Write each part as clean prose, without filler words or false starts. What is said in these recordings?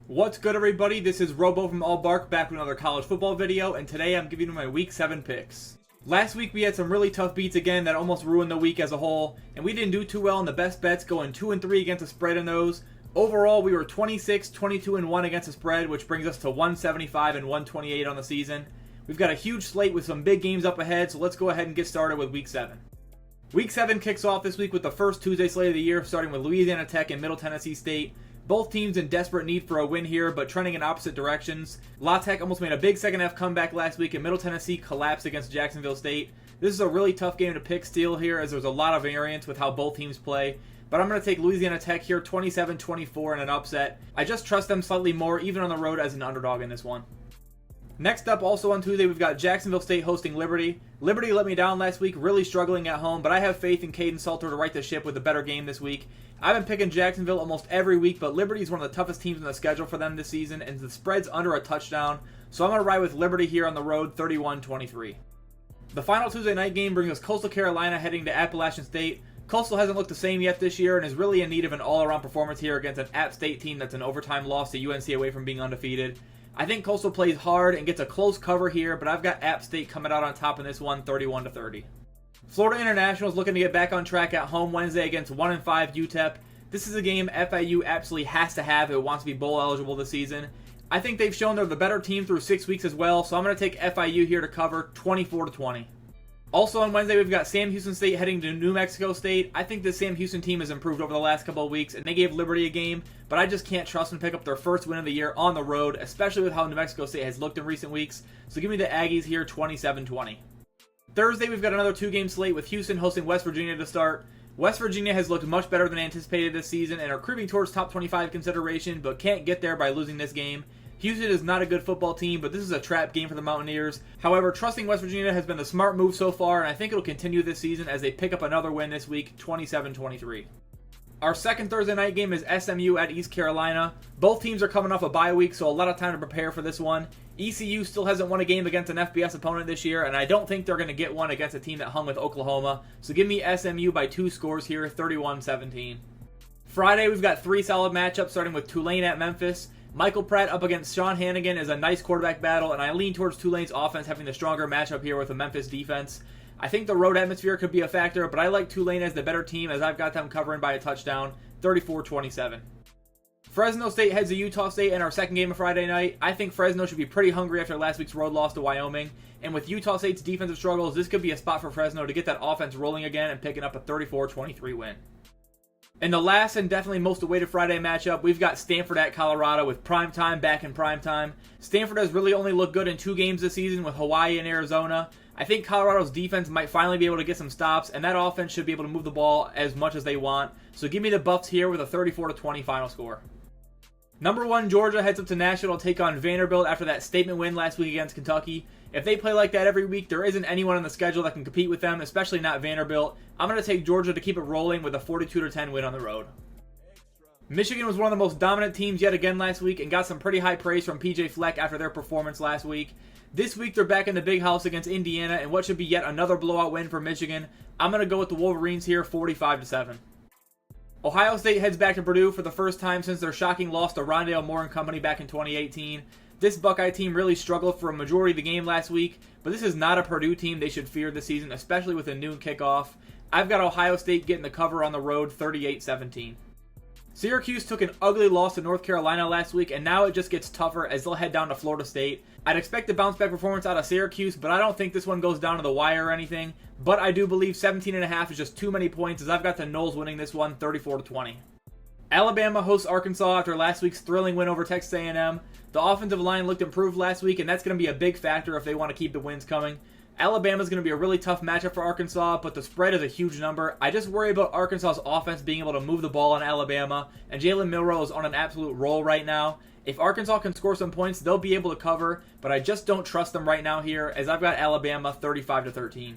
What's good, everybody? This is Robo from All Bark back with another college football video, and today I'm giving you my Week 7 picks. Last week we had some really tough beats again that almost ruined the week as a whole, and we didn't do too well in the best bets, going 2-3 against the spread in those. Overall, we were 26, 22-1 against the spread, which brings us to 175 and 128 on the season. We've got a huge slate with some big games up ahead, so let's go ahead and get started with Week 7. Week 7 kicks off this week with the first Tuesday slate of the year, starting with Louisiana Tech and Middle Tennessee State. Both teams in desperate need for a win here, but trending in opposite directions. La Tech almost made a big second half comeback last week, and Middle Tennessee collapsed against Jacksonville State. This is a really tough game to pick still here, as there's a lot of variance with how both teams play. But I'm going to take Louisiana Tech here, 27-24 in an upset. I just trust them slightly more, even on the road, as an underdog in this one. Next up, also on Tuesday, we've got Jacksonville State hosting Liberty. Liberty let me down last week, really struggling at home, but I have faith in Caden Salter to right the ship with a better game this week. I've been picking Jacksonville almost every week, but Liberty is one of the toughest teams in the schedule for them this season, and the spread's under a touchdown, so I'm going to ride with Liberty here on the road, 31-23. The final Tuesday night game brings us Coastal Carolina heading to Appalachian State. Coastal hasn't looked the same yet this year and is really in need of an all-around performance here against an App State team that's an overtime loss to UNC away from being undefeated. I think Coastal plays hard and gets a close cover here, but I've got App State coming out on top in this one, 31-30. Florida International is looking to get back on track at home Wednesday against 1-5 UTEP. This is a game FIU absolutely has to have if it wants to be bowl eligible this season. I think they've shown they're the better team through 6 weeks as well, so I'm going to take FIU here to cover 24-20. Also on Wednesday, we've got Sam Houston State heading to New Mexico State. I think this Sam Houston team has improved over the last couple of weeks, and they gave Liberty a game, but I just can't trust them to pick up their first win of the year on the road, especially with how New Mexico State has looked in recent weeks. So give me the Aggies here, 27-20. Thursday, we've got another two-game slate with Houston hosting West Virginia to start. West Virginia has looked much better than anticipated this season and are creeping towards top 25 consideration, but can't get there by losing this game. Houston is not a good football team, but this is a trap game for the Mountaineers. However, trusting West Virginia has been the smart move so far, and I think it'll continue this season as they pick up another win this week, 27-23. Our second Thursday night game is SMU at East Carolina. Both teams are coming off a bye week, so a lot of time to prepare for this one. ECU still hasn't won a game against an FBS opponent this year, and I don't think they're going to get one against a team that hung with Oklahoma. So give me SMU by 2 scores here, 31-17. Friday, we've got 3 solid matchups, starting with Tulane at Memphis. Michael Pratt up against Sean Hannigan is a nice quarterback battle, and I lean towards Tulane's offense having the stronger matchup here with the Memphis defense. I think the road atmosphere could be a factor, but I like Tulane as the better team as I've got them covering by a touchdown, 34-27. Fresno State heads to Utah State in our second game of Friday night. I think Fresno should be pretty hungry after last week's road loss to Wyoming, and with Utah State's defensive struggles, this could be a spot for Fresno to get that offense rolling again and picking up a 34-23 win. In the last and definitely most awaited Friday matchup, we've got Stanford at Colorado with primetime back in primetime. Stanford has really only looked good in 2 games this season with Hawaii and Arizona. I think Colorado's defense might finally be able to get some stops, and that offense should be able to move the ball as much as they want. So give me the Buffs here with a 34-20 final score. Number 1 Georgia heads up to Nashville to take on Vanderbilt after that statement win last week against Kentucky. If they play like that every week, there isn't anyone on the schedule that can compete with them, especially not Vanderbilt. I'm going to take Georgia to keep it rolling with a 42-10 win on the road. Michigan was one of the most dominant teams yet again last week and got some pretty high praise from PJ Fleck after their performance last week. This week they're back in the big house against Indiana and what should be yet another blowout win for Michigan. I'm going to go with the Wolverines here, 45-7. Ohio State heads back to Purdue for the first time since their shocking loss to Rondale Moore and company back in 2018. This Buckeye team really struggled for a majority of the game last week, but this is not a Purdue team they should fear this season, especially with a noon kickoff. I've got Ohio State getting the cover on the road, 38-17. Syracuse took an ugly loss to North Carolina last week, and now it just gets tougher as they'll head down to Florida State. I'd expect a bounce-back performance out of Syracuse, but I don't think this one goes down to the wire or anything. But I do believe 17.5 is just too many points, as I've got the Noles winning this one, 34-20. Alabama hosts Arkansas after last week's thrilling win over Texas A&M. The offensive line looked improved last week, and that's going to be a big factor if they want to keep the wins coming. Alabama's going to be a really tough matchup for Arkansas, but the spread is a huge number. I just worry about Arkansas's offense being able to move the ball on Alabama, and Jalen Milroe is on an absolute roll right now. If Arkansas can score some points, they'll be able to cover, but I just don't trust them right now here, as I've got Alabama 35-13.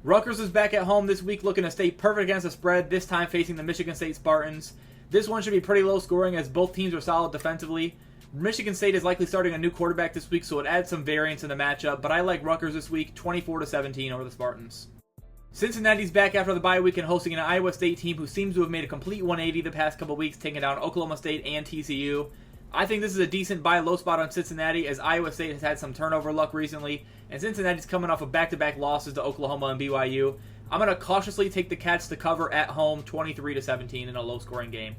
Rutgers is back at home this week looking to stay perfect against the spread, this time facing the Michigan State Spartans. This one should be pretty low scoring as both teams are solid defensively. Michigan State is likely starting a new quarterback this week, so it adds some variance in the matchup, but I like Rutgers this week, 24-17 over the Spartans. Cincinnati's back after the bye week and hosting an Iowa State team who seems to have made a complete 180 the past couple weeks, taking down Oklahoma State and TCU. I think this is a decent buy low spot on Cincinnati, as Iowa State has had some turnover luck recently, and Cincinnati's coming off of back-to-back losses to Oklahoma and BYU. I'm going to cautiously take the Cats to cover at home 23-17 in a low-scoring game.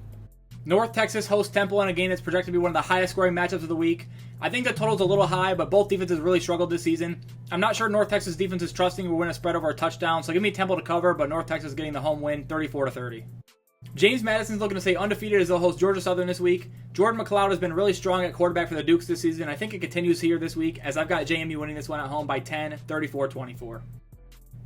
North Texas hosts Temple in a game that's projected to be one of the highest scoring matchups of the week. I think the total's a little high, but both defenses really struggled this season. I'm not sure North Texas defense is trusting will win a spread over a touchdown, so give me Temple to cover, but North Texas getting the home win 34-30. James Madison's looking to stay undefeated as they'll host Georgia Southern this week. Jordan McLeod has been really strong at quarterback for the Dukes this season. I think it continues here this week, as I've got JMU winning this one at home by 10, 34-24.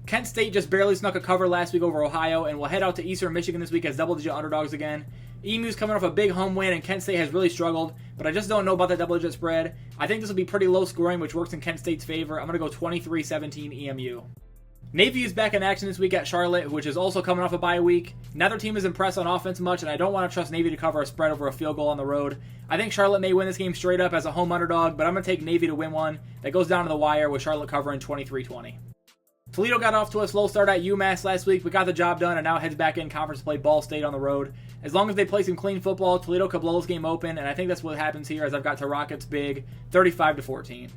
Kent State just barely snuck a cover last week over Ohio, and will head out to Eastern Michigan this week as double-digit underdogs again. EMU's coming off a big home win, and Kent State has really struggled, but I just don't know about that double-digit spread. I think this will be pretty low scoring, which works in Kent State's favor. I'm going to go 23-17 EMU. Navy is back in action this week at Charlotte, which is also coming off a bye week. Neither team is impressed on offense much, and I don't want to trust Navy to cover a spread over a field goal on the road. I think Charlotte may win this game straight up as a home underdog, but I'm going to take Navy to win one that goes down to the wire with Charlotte covering 23-20. Toledo got off to a slow start at UMass last week, but got the job done and now heads back in conference to play Ball State on the road. As long as they play some clean football, Toledo could blow this game open, and I think that's what happens here, as I've got to Rockets big, 35-14.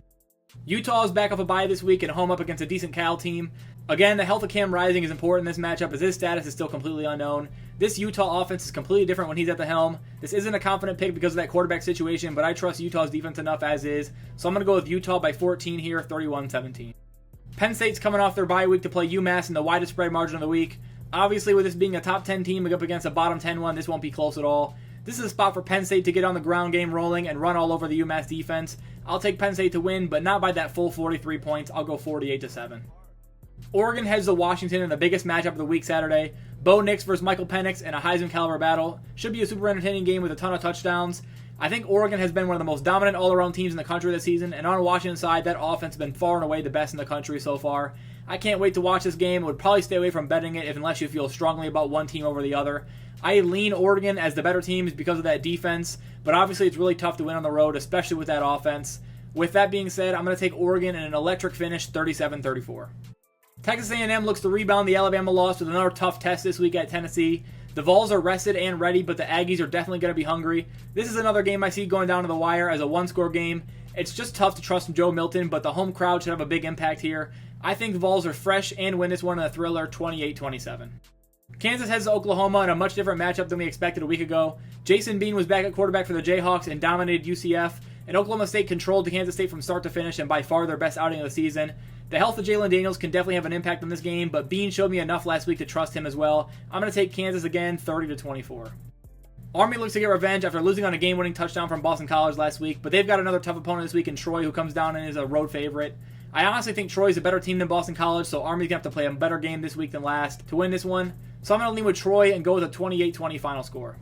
Utah is back off a bye this week and home up against a decent Cal team. Again, the health of Cam Rising is important in this matchup, as his status is still completely unknown. This Utah offense is completely different when he's at the helm. This isn't a confident pick because of that quarterback situation, but I trust Utah's defense enough as is, so I'm going to go with Utah by 14 here, 31-17. Penn State's coming off their bye week to play UMass in the widest spread margin of the week. Obviously, with this being a top 10 team up against a bottom 10 one, this won't be close at all. This is a spot for Penn State to get on the ground game rolling and run all over the UMass defense. I'll take Penn State to win, but not by that full 43 points. I'll go 48-7. Oregon heads to Washington in the biggest matchup of the week Saturday. Bo Nix versus Michael Penix in a Heisman caliber battle. Should be a super entertaining game with a ton of touchdowns. I think Oregon has been one of the most dominant all-around teams in the country this season, and on Washington's side, that offense has been far and away the best in the country so far. I can't wait to watch this game. Would probably stay away from betting it unless you feel strongly about one team over the other. I lean Oregon as the better team because of that defense, but obviously it's really tough to win on the road, especially with that offense. With that being said, I'm going to take Oregon in an electric finish, 37-34. Texas A&M looks to rebound the Alabama loss with another tough test this week at Tennessee. The Vols are rested and ready, but the Aggies are definitely going to be hungry. This is another game I see going down to the wire as a one-score game. It's just tough to trust Joe Milton, but the home crowd should have a big impact here. I think the Vols are fresh and win this one in a thriller, 28-27. Kansas heads to Oklahoma in a much different matchup than we expected a week ago. Jason Bean was back at quarterback for the Jayhawks and dominated UCF, and Oklahoma State controlled the Kansas State from start to finish and by far their best outing of the season. The health of Jalen Daniels can definitely have an impact on this game, but Bean showed me enough last week to trust him as well. I'm going to take Kansas again, 30-24. Army looks to get revenge after losing on a game-winning touchdown from Boston College last week, but they've got another tough opponent this week in Troy, who comes down and is a road favorite. I honestly think Troy's a better team than Boston College, so Army's going to have to play a better game this week than last to win this one. So I'm going to lean with Troy and go with a 28-20 final score.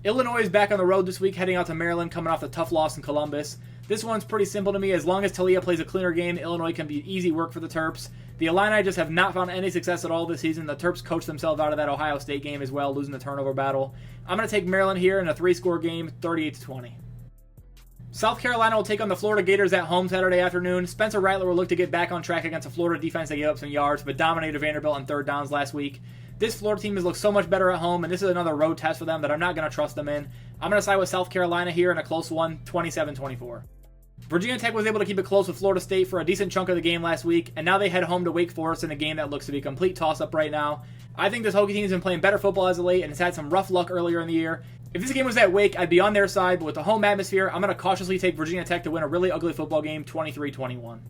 Illinois is back on the road this week, heading out to Maryland, coming off the tough loss in Columbus. This one's pretty simple to me. As long as Talia plays a cleaner game, Illinois can be easy work for the Terps. The Illini just have not found any success at all this season. The Terps coached themselves out of that Ohio State game as well, losing the turnover battle. I'm going to take Maryland here in a 3-score game, 38-20. South Carolina will take on the Florida Gators at home Saturday afternoon. Spencer Rattler will look to get back on track against a Florida defense that gave up some yards, but dominated Vanderbilt on third downs last week. This Florida team has looked so much better at home, and this is another road test for them that I'm not going to trust them in. I'm going to side with South Carolina here in a close one, 27-24. Virginia Tech was able to keep it close with Florida State for a decent chunk of the game last week, and now they head home to Wake Forest in a game that looks to be a complete toss-up right now. I think this Hokie team has been playing better football as of late and has had some rough luck earlier in the year. If this game was at Wake, I'd be on their side, but with the home atmosphere, I'm going to cautiously take Virginia Tech to win a really ugly football game, 23-21.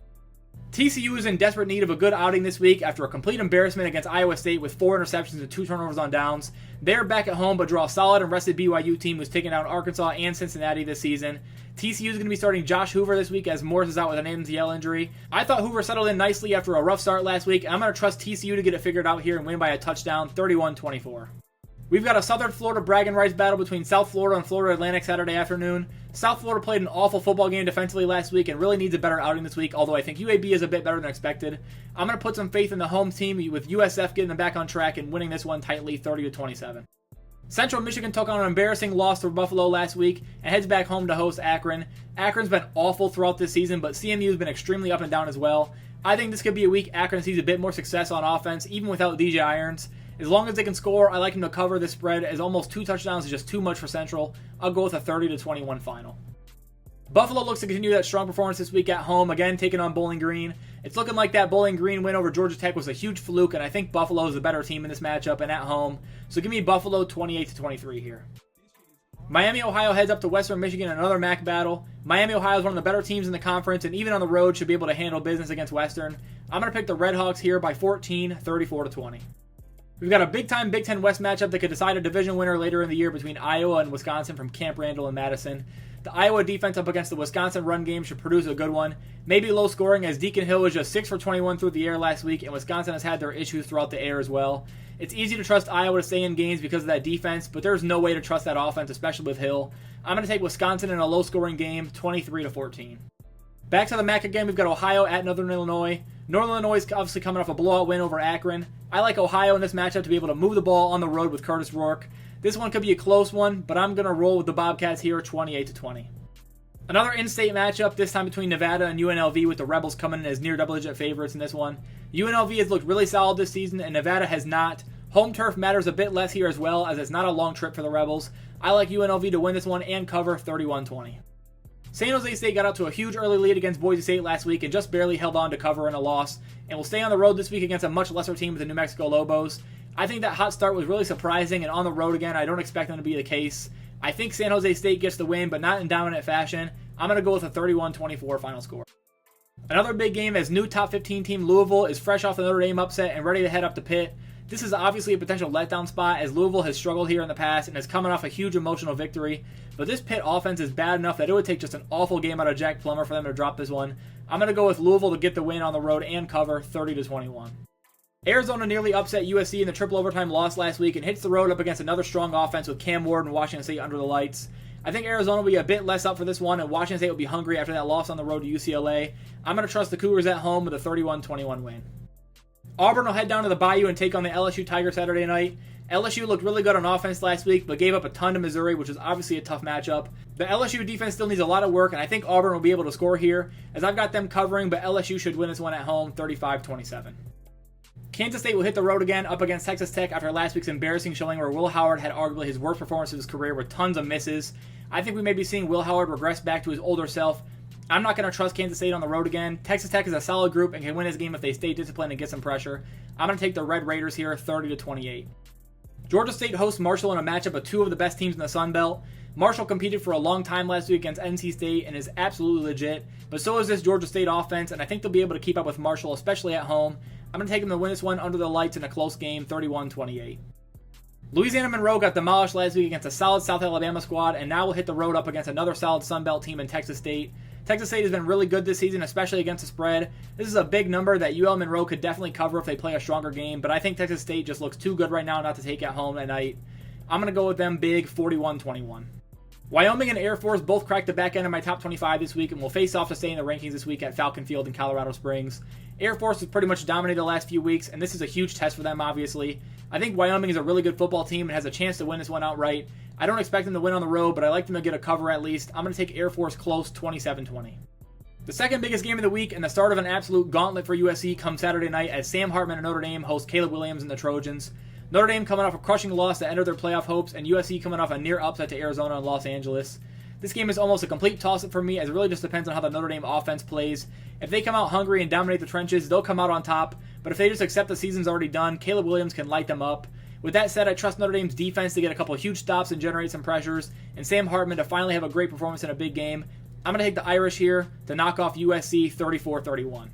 TCU is in desperate need of a good outing this week after a complete embarrassment against Iowa State with 4 interceptions and 2 turnovers on downs. They're back at home, but draw a solid and rested BYU team who's taken down Arkansas and Cincinnati this season. TCU is going to be starting Josh Hoover this week as Morris is out with an MCL injury. I thought Hoover settled in nicely after a rough start last week, and I'm going to trust TCU to get it figured out here and win by a touchdown, 31-24. We've got a Southern Florida bragging rights battle between South Florida and Florida Atlantic Saturday afternoon. South Florida played an awful football game defensively last week and really needs a better outing this week, although I think UAB is a bit better than expected. I'm going to put some faith in the home team with USF getting them back on track and winning this one tightly, 30-27. Central Michigan took on an embarrassing loss to Buffalo last week and heads back home to host Akron. Akron's been awful throughout this season, but CMU has been extremely up and down as well. I think this could be a week Akron sees a bit more success on offense, even without DJ Irons. As long as they can score, I like them to cover this spread, as almost 2 touchdowns is just too much for Central. I'll go with a 30-21 final. Buffalo looks to continue that strong performance this week at home, again taking on Bowling Green. It's looking like that Bowling Green win over Georgia Tech was a huge fluke, and I think Buffalo is the better team in this matchup and at home. So give me Buffalo 28-23 here. Miami, Ohio heads up to Western Michigan in another MAC battle. Miami, Ohio is one of the better teams in the conference, and even on the road should be able to handle business against Western. I'm going to pick the Red Hawks here by 14, 34-20. We've got a big-time Big Ten West matchup that could decide a division winner later in the year between Iowa and Wisconsin from Camp Randall and Madison. The Iowa defense up against the Wisconsin run game should produce a good one. Maybe low scoring, as Deacon Hill was just 6 for 21 through the air last week, and Wisconsin has had their issues throughout the air as well. It's easy to trust Iowa to stay in games because of that defense, but there's no way to trust that offense, especially with Hill. I'm going to take Wisconsin in a low-scoring game, 23-14. Back to the MAC again, we've got Ohio at Northern Illinois. Northern Illinois is obviously coming off a blowout win over Akron. I like Ohio in this matchup to be able to move the ball on the road with Curtis Rourke. This one could be a close one, but I'm going to roll with the Bobcats here, 28-20. Another in-state matchup, this time between Nevada and UNLV, with the Rebels coming in as near double-digit favorites in this one. UNLV has looked really solid this season, and Nevada has not. Home turf matters a bit less here as well, as it's not a long trip for the Rebels. I like UNLV to win this one and cover 31-20. San Jose State got out to a huge early lead against Boise State last week and just barely held on to cover in a loss, and will stay on the road this week against a much lesser team with the New Mexico Lobos. I think that hot start was really surprising, and on the road again, I don't expect them to be the case. I think San Jose State gets the win, but not in dominant fashion. I'm going to go with a 31-24 final score. Another big game, as new top 15 team Louisville is fresh off the Notre Dame upset and ready to head up to Pitt. This is obviously a potential letdown spot, as Louisville has struggled here in the past and is coming off a huge emotional victory. But this Pitt offense is bad enough that it would take just an awful game out of Jack Plummer for them to drop this one. I'm going to go with Louisville to get the win on the road and cover 30-21. Arizona nearly upset USC in the triple overtime loss last week and hits the road up against another strong offense with Cam Ward and Washington State under the lights. I think Arizona will be a bit less up for this one, and Washington State will be hungry after that loss on the road to UCLA. I'm going to trust the Cougars at home with a 31-21 win. Auburn will head down to the Bayou and take on the LSU Tigers Saturday night. LSU looked really good on offense last week, but gave up a ton to Missouri, which is obviously a tough matchup. The LSU defense still needs a lot of work, and I think Auburn will be able to score here, as I've got them covering, but LSU should win this one at home, 35-27. Kansas State will hit the road again up against Texas Tech after last week's embarrassing showing where Will Howard had arguably his worst performance of his career with tons of misses. I think we may be seeing Will Howard regress back to his older self. I'm not going to trust Kansas State on the road again. Texas Tech is a solid group and can win this game if they stay disciplined and get some pressure. I'm going to take the Red Raiders here, 30-28. Georgia State hosts Marshall in a matchup of two of the best teams in the Sun Belt. Marshall competed for a long time last week against NC State and is absolutely legit, but so is this Georgia State offense, and I think they'll be able to keep up with Marshall, especially at home. I'm going to take them to win this one under the lights in a close game, 31-28. Louisiana Monroe got demolished last week against a solid South Alabama squad, and now will hit the road up against another solid Sun Belt team in Texas State. Texas State has been really good this season, especially against the spread. This is a big number that UL Monroe could definitely cover if they play a stronger game, but I think Texas State just looks too good right now not to take at home at night. I'm going to go with them big, 41-21. Wyoming and Air Force both cracked the back end of my top 25 this week and will face off to stay in the rankings this week at Falcon Field in Colorado Springs. Air Force has pretty much dominated the last few weeks, and this is a huge test for them, obviously. I think Wyoming is a really good football team and has a chance to win this one outright. I don't expect them to win on the road, but I like them to get a cover at least. I'm going to take Air Force close, 27-20. The second biggest game of the week and the start of an absolute gauntlet for USC comes Saturday night as Sam Hartman and Notre Dame host Caleb Williams and the Trojans. Notre Dame coming off a crushing loss that ended their playoff hopes, and USC coming off a near upset to Arizona and Los Angeles. This game is almost a complete toss-up for me, as it really just depends on how the Notre Dame offense plays. If they come out hungry and dominate the trenches, they'll come out on top, but if they just accept the season's already done, Caleb Williams can light them up. With that said, I trust Notre Dame's defense to get a couple huge stops and generate some pressures, and Sam Hartman to finally have a great performance in a big game. I'm going to take the Irish here to knock off USC 34-31.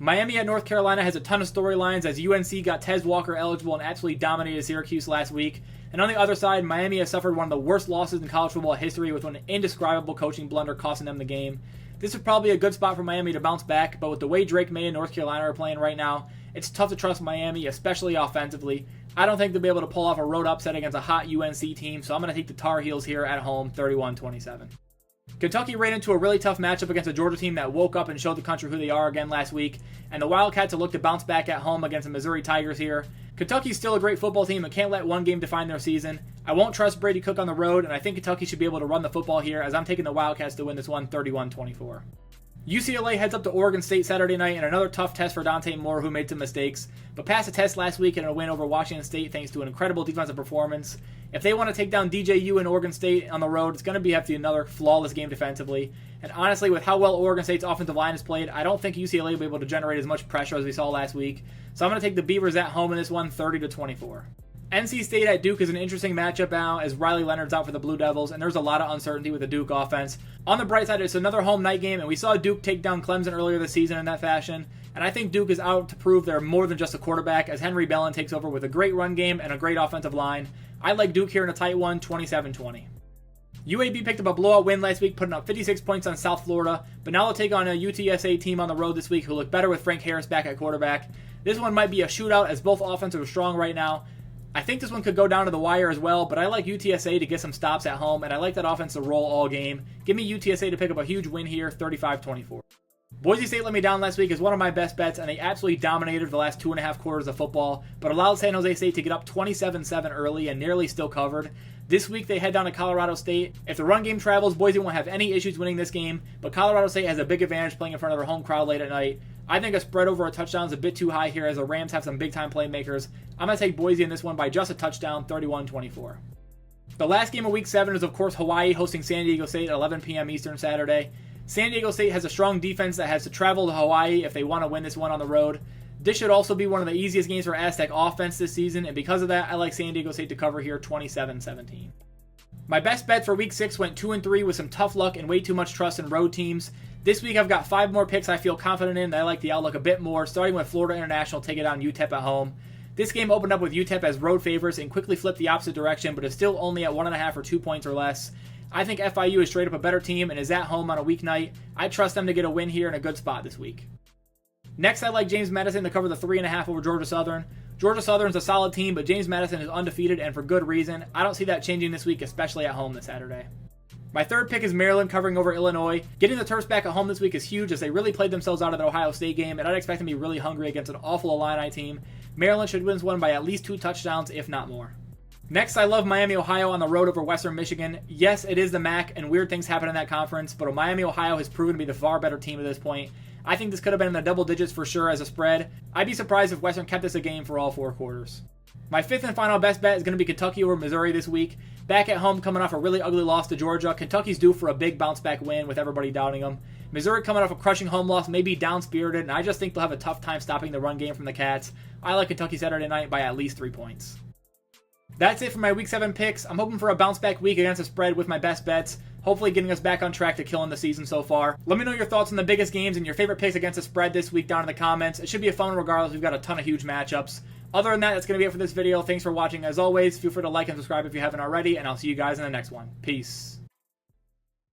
Miami at North Carolina has a ton of storylines, as UNC got Tez Walker eligible and absolutely dominated Syracuse last week. And on the other side, Miami has suffered one of the worst losses in college football history with an indescribable coaching blunder costing them the game. This is probably a good spot for Miami to bounce back, but with the way Drake May and North Carolina are playing right now, it's tough to trust Miami, especially offensively. I don't think they'll be able to pull off a road upset against a hot UNC team, so I'm going to take the Tar Heels here at home, 31-27. Kentucky ran into a really tough matchup against a Georgia team that woke up and showed the country who they are again last week, and the Wildcats will look to bounce back at home against the Missouri Tigers here. Kentucky's still a great football team and can't let one game define their season. I won't trust Brady Cook on the road, and I think Kentucky should be able to run the football here, as I'm taking the Wildcats to win this one 31-24. UCLA heads up to Oregon State Saturday night in another tough test for Dante Moore, who made some mistakes, but passed the test last week in a win over Washington State thanks to an incredible defensive performance. If they want to take down DJU and Oregon State on the road, it's going to have to be another flawless game defensively. And honestly, with how well Oregon State's offensive line has played, I don't think UCLA will be able to generate as much pressure as we saw last week. So I'm going to take the Beavers at home in this one, 30-24. NC State at Duke is an interesting matchup now as Riley Leonard's out for the Blue Devils, and there's a lot of uncertainty with the Duke offense. On the bright side, it's another home night game, and we saw Duke take down Clemson earlier this season in that fashion. And I think Duke is out to prove they're more than just a quarterback as Henry Bellin takes over with a great run game and a great offensive line. I like Duke here in a tight one, 27-20. UAB picked up a blowout win last week, putting up 56 points on South Florida, but now they'll take on a UTSA team on the road this week who look better with Frank Harris back at quarterback. This one might be a shootout as both offenses are strong right now. I think this one could go down to the wire as well, but I like UTSA to get some stops at home, and I like that offense to roll all game. Give me UTSA to pick up a huge win here, 35-24. Boise State let me down last week as one of my best bets, and they absolutely dominated the last 2.5 quarters of football, but allowed San Jose State to get up 27-7 early and nearly still covered. This week they head down to Colorado State. If the run game travels, Boise won't have any issues winning this game, but Colorado State has a big advantage playing in front of their home crowd late at night. I think a spread over a touchdown is a bit too high here as the Rams have some big-time playmakers. I'm going to take Boise in this one by just a touchdown, 31-24. The last game of Week 7 is, of course, Hawaii hosting San Diego State at 11 p.m. Eastern Saturday. San Diego State has a strong defense that has to travel to Hawaii if they want to win this one on the road. This should also be one of the easiest games for Aztec offense this season, and because of that, I like San Diego State to cover here, 27-17. My best bet for Week 6 went 2-3 with some tough luck and way too much trust in road teams. This week I've got 5 more picks I feel confident in that I like the outlook a bit more, starting with Florida International taking on UTEP at home. This game opened up with UTEP as road favorites and quickly flipped the opposite direction, but is still only at 1.5 or 2 points or less. I think FIU is straight up a better team and is at home on a weeknight. I trust them to get a win here in a good spot this week. Next, I like James Madison to cover the 3.5 over Georgia Southern. Georgia Southern's a solid team, but James Madison is undefeated and for good reason. I don't see that changing this week, especially at home this Saturday. My third pick is Maryland covering over Illinois. Getting the Terps back at home this week is huge as they really played themselves out of the Ohio State game, and I'd expect them to be really hungry against an awful Illini team. Maryland should win this one by at least 2 touchdowns, if not more. Next, I love Miami, Ohio on the road over Western Michigan. Yes, it is the MAC, and weird things happen in that conference, but Miami, Ohio has proven to be the far better team at this point. I think this could have been in the double digits for sure as a spread. I'd be surprised if Western kept this a game for all 4 quarters. My fifth and final best bet is going to be Kentucky over Missouri this week. Back at home, coming off a really ugly loss to Georgia, Kentucky's due for a big bounce-back win with everybody doubting them. Missouri coming off a crushing home loss may be down-spirited, and I just think they'll have a tough time stopping the run game from the Cats. I like Kentucky Saturday night by at least 3 points. That's it for my Week 7 picks. I'm hoping for a bounce-back week against the spread with my best bets, hopefully getting us back on track to killing the season so far. Let me know your thoughts on the biggest games and your favorite picks against the spread this week down in the comments. It should be a fun one regardless. We've got a ton of huge matchups. Other than that, that's going to be it for this video. Thanks for watching as always. Feel free to like and subscribe if you haven't already, and I'll see you guys in the next one. Peace.